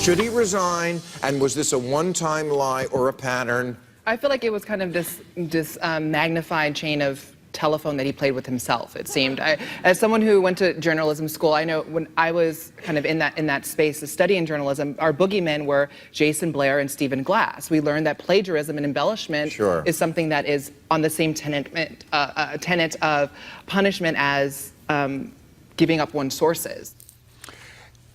Should he resign? And was this a one-time lie or a pattern? I feel like it was kind of this magnified chain of telephone that he played with himself, it seemed. As someone who went to journalism school, I know when I was kind of in that space of studying journalism, our boogeymen were Jason Blair and Stephen Glass. We learned that plagiarism and embellishment is something that is on the same tenet of punishment as giving up one's sources.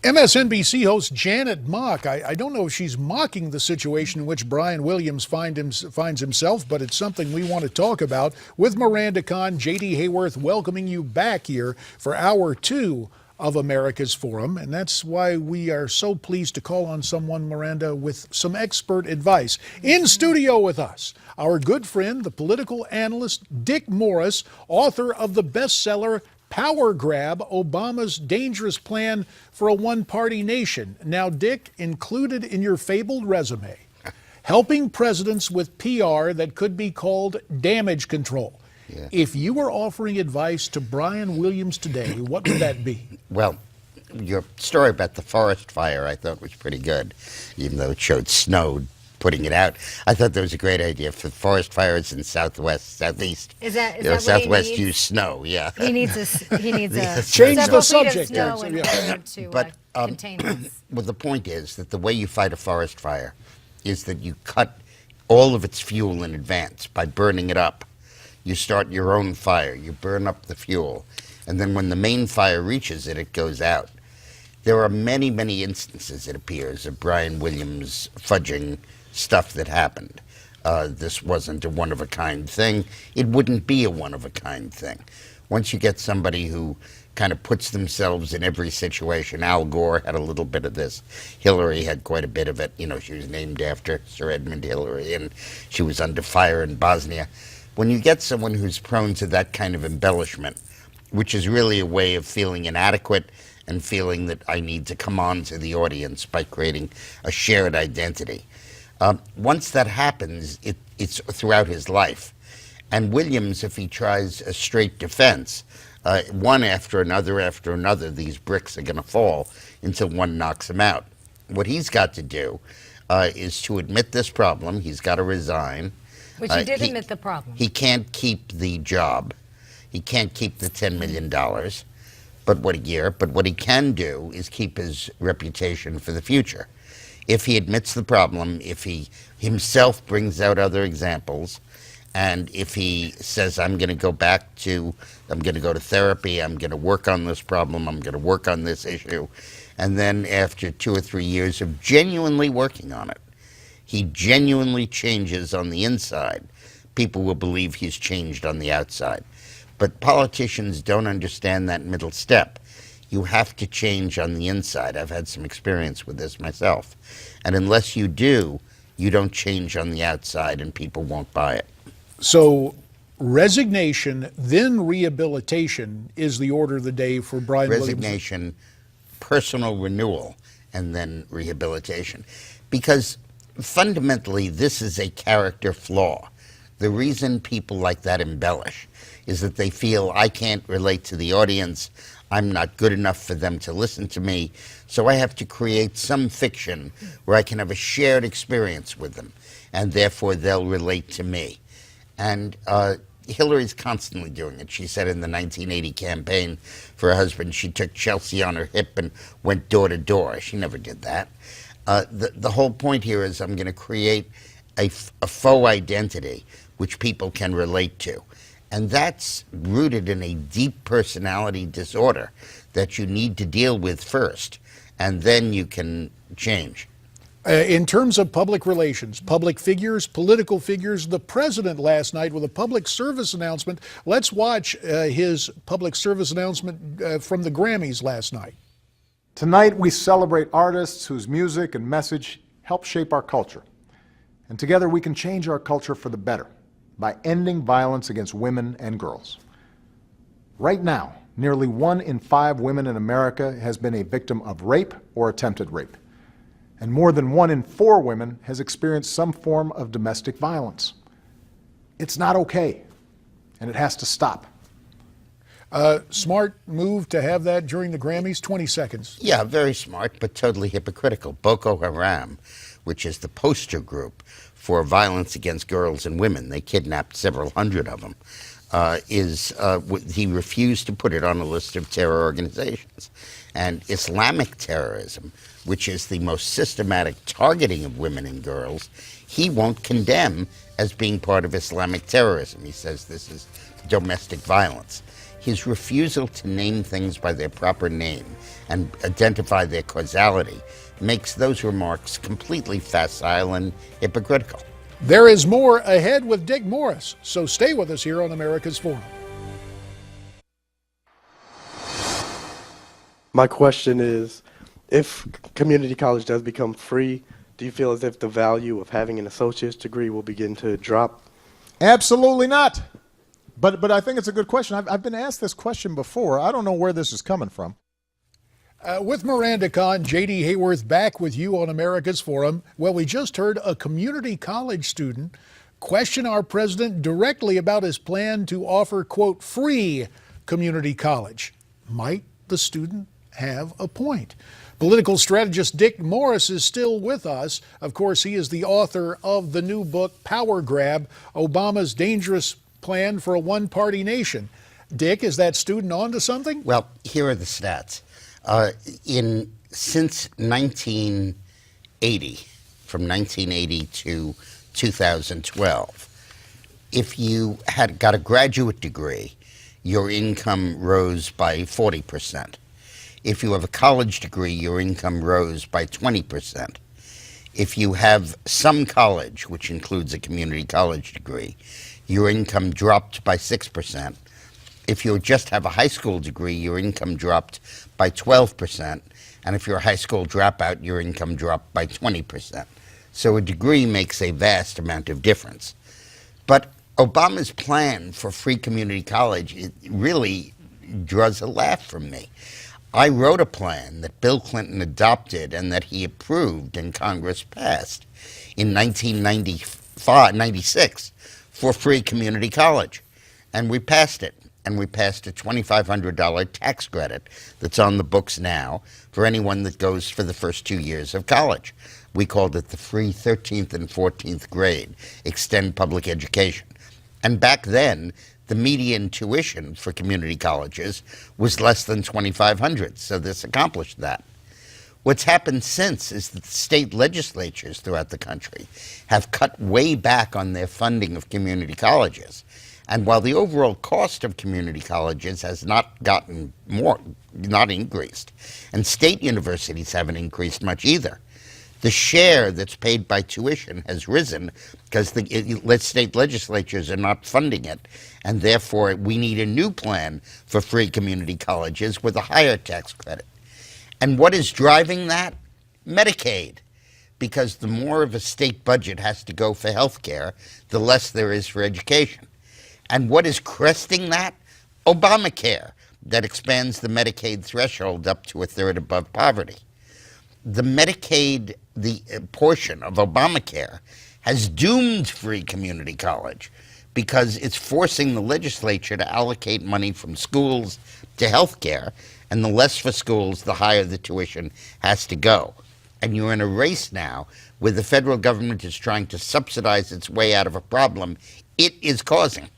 MSNBC host Janet Mock, I don't know if she's mocking the situation in which Brian Williams finds himself, but it's something we want to talk about. With Miranda Kahn, J.D. Hayworth welcoming you back here for Hour 2 of America's Forum. And that's why we are so pleased to call on someone, Miranda, with some expert advice. In studio with us, our good friend, the political analyst Dick Morris, author of the bestseller Power Grab, Obama's Dangerous Plan for a One-Party Nation. Now, Dick, included in your fabled resume, helping presidents with PR that could be called damage control. Yeah. If you were offering advice to Brian Williams today, what would that be? Well, your story about the forest fire I thought was pretty good, even though it showed snow putting it out. I thought that was a great idea for forest fires in southeast. Is that Southwest use snow? Yeah. He needs a change the subject. Snow in order to contain this. Well, the point is that the way you fight a forest fire is that you cut all of its fuel in advance by burning it up. You start your own fire. You burn up the fuel, and then when the main fire reaches it, it goes out. There are many, many instances, it appears, of Brian Williams fudging stuff that happened. This wasn't a one-of-a-kind thing. It wouldn't be a one-of-a-kind thing. Once you get somebody who kind of puts themselves in every situation, Al Gore had a little bit of this. Hillary had quite a bit of it. You know, she was named after Sir Edmund Hillary, and she was under fire in Bosnia. When you get someone who's prone to that kind of embellishment, which is really a way of feeling inadequate and feeling that I need to come on to the audience by creating a shared identity. Once that happens, it's throughout his life. And Williams, if he tries a straight defense, one after another, these bricks are going to fall until one knocks him out. What he's got to do is to admit this problem. He's got to resign. Which he did admit the problem. He can't keep the job. He can't keep the $10 million. But what he can do is keep his reputation for the future. If he admits the problem, if he himself brings out other examples, and if he says, I'm going to go to therapy, I'm going to work on this problem, I'm going to work on this issue, and then after 2 or 3 years of genuinely working on it, he genuinely changes on the inside, people will believe he's changed on the outside. But politicians don't understand that middle step. You have to change on the inside. I've had some experience with this myself. And unless you do, you don't change on the outside and people won't buy it. So resignation, then rehabilitation is the order of the day for Brian Williams. Resignation, personal renewal, and then rehabilitation. Because fundamentally, this is a character flaw. The reason people like that embellish is that they feel, I can't relate to the audience, I'm not good enough for them to listen to me, so I have to create some fiction where I can have a shared experience with them, and therefore they'll relate to me. And Hillary's constantly doing it. She said in the 1980 campaign for her husband, she took Chelsea on her hip and went door to door. She never did that. The whole point here is I'm going to create a faux identity which people can relate to. And that's rooted in a deep personality disorder that you need to deal with first, and then you can change. In terms of public relations, public figures, political figures, the president last night with a public service announcement. Let's watch his public service announcement from the Grammys last night. Tonight we celebrate artists whose music and message help shape our culture. And together we can change our culture for the better by ending violence against women and girls. Right now, nearly 1 in 5 women in America has been a victim of rape or attempted rape. And more than 1 in 4 women has experienced some form of domestic violence. It's not okay, and it has to stop. Smart move to have that during the Grammys. 20 seconds. Yeah, very smart, but totally hypocritical. Boko Haram, which is the poster group for violence against girls and women, they kidnapped several hundred of them, he refused to put it on a list of terror organizations. And Islamic terrorism, which is the most systematic targeting of women and girls, he won't condemn as being part of Islamic terrorism. He says this is domestic violence. His refusal to name things by their proper name and identify their causality makes those remarks completely facile and hypocritical. There is more ahead with Dick Morris, so stay with us here on America's Forum. My question is, if community college does become free, do you feel as if the value of having an associate's degree will begin to drop? Absolutely not. But I think it's a good question. I've been asked this question before. I don't know where this is coming from. With Miranda Kahn, J.D. Hayworth back with you on America's Forum. Well, we just heard a community college student question our president directly about his plan to offer, quote, free community college. Might the student have a point? Political strategist Dick Morris is still with us. Of course, he is the author of the new book, Power Grab, Obama's Dangerous Plan for a One-Party Nation. Dick, is that student on to something? Well, here are the stats. Since 1980, from 1980 to 2012, if you had got a graduate degree, your income rose by 40%. If you have a college degree, your income rose by 20%. If you have some college, which includes a community college degree, your income dropped by 6%. If you just have a high school degree, your income dropped by 12%. And if you're a high school dropout, your income dropped by 20%. So a degree makes a vast amount of difference. But Obama's plan for free community college, it really draws a laugh from me. I wrote a plan that Bill Clinton adopted and that he approved and Congress passed in 1996 for free community college. And we passed it. And we passed a $2,500 tax credit that's on the books now for anyone that goes for the first 2 years of college. We called it the free 13th and 14th grade, extend public education. And back then, the median tuition for community colleges was less than $2,500, so this accomplished that. What's happened since is that the state legislatures throughout the country have cut way back on their funding of community colleges. And while the overall cost of community colleges has not increased, and state universities haven't increased much either, the share that's paid by tuition has risen because the state legislatures are not funding it, and therefore we need a new plan for free community colleges with a higher tax credit. And what is driving that? Medicaid. Because the more of a state budget has to go for health care, the less there is for education. And what is cresting that? Obamacare, that expands the Medicaid threshold up to a third above poverty. The Medicaid, the portion of Obamacare, has doomed free community college because it's forcing the legislature to allocate money from schools to health care, and the less for schools, the higher the tuition has to go. And you're in a race now where the federal government is trying to subsidize its way out of a problem it is causing.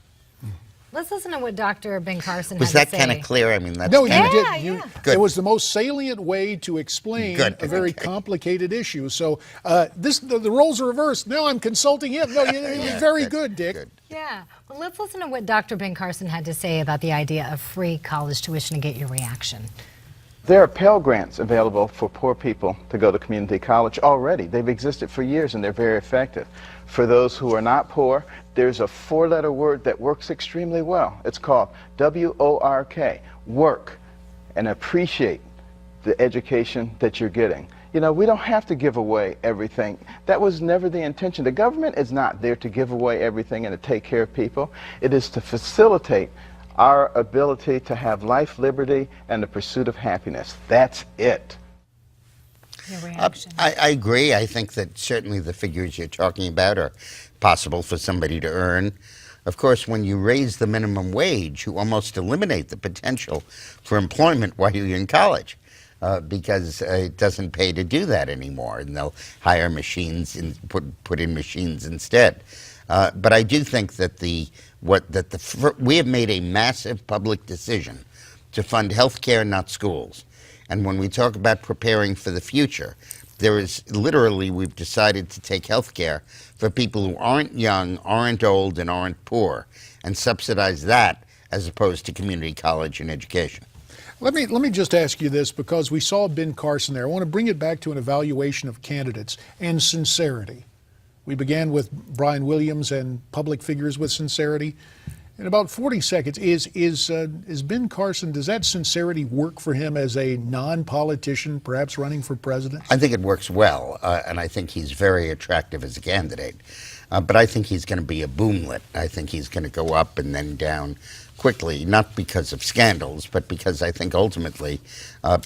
Let's listen to what Dr. Ben Carson Was had to that say. kind of clear? I mean, that's No, you kinda, did. Good. It was the most salient way to explain Good. a very complicated issue. So the roles are reversed. No, I'm consulting him. No, you're very good, Dick. Good. Yeah. Well, let's listen to what Dr. Ben Carson had to say about the idea of free college tuition and get your reaction. There are Pell Grants available for poor people to go to community college already. They've existed for years and they're very effective. For those who are not poor, there's a four-letter word that works extremely well. It's called W-O-R-K, work, and appreciate the education that you're getting. You know, we don't have to give away everything. That was never the intention. The government is not there to give away everything and to take care of people. It is to facilitate our ability to have life, liberty, and the pursuit of happiness. That's it. Your reaction. I agree. I think that certainly the figures you're talking about are possible for somebody to earn. Of course, when you raise the minimum wage, you almost eliminate the potential for employment while you're in college. Because it doesn't pay to do that anymore, and they'll hire machines and put in machines instead. But I do think that we have made a massive public decision to fund health care, not schools. And when we talk about preparing for the future, there is literally, we've decided to take health care for people who aren't young, aren't old, and aren't poor, and subsidize that as opposed to community college and education. Let me just ask you this, because we saw Ben Carson there. I want to bring it back to an evaluation of candidates and sincerity. We began with Brian Williams and public figures with sincerity. In about 40 seconds, is Ben Carson, does that sincerity work for him as a non-politician, perhaps running for president? I think it works well, and I think he's very attractive as a candidate. But I think he's going to be a boomlet. I think he's going to go up and then down quickly, not because of scandals, but because I think ultimately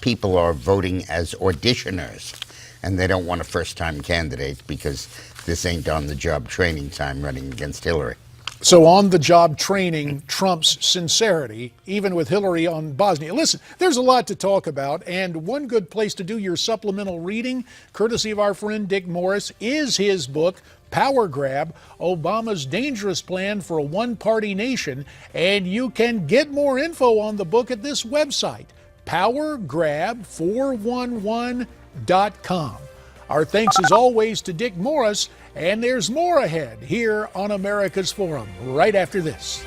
people are voting as auditioners, and they don't want a first-time candidate because this ain't on-the-job training time running against Hillary. So on-the-job training trumps sincerity, even with Hillary on Bosnia. Listen, there's a lot to talk about, and one good place to do your supplemental reading, courtesy of our friend Dick Morris, is his book, Power Grab, Obama's Dangerous Plan for a One-Party Nation. And you can get more info on the book at this website, powergrab411.com. Our thanks as always to Dick Morris, and there's more ahead here on America's Forum right after this.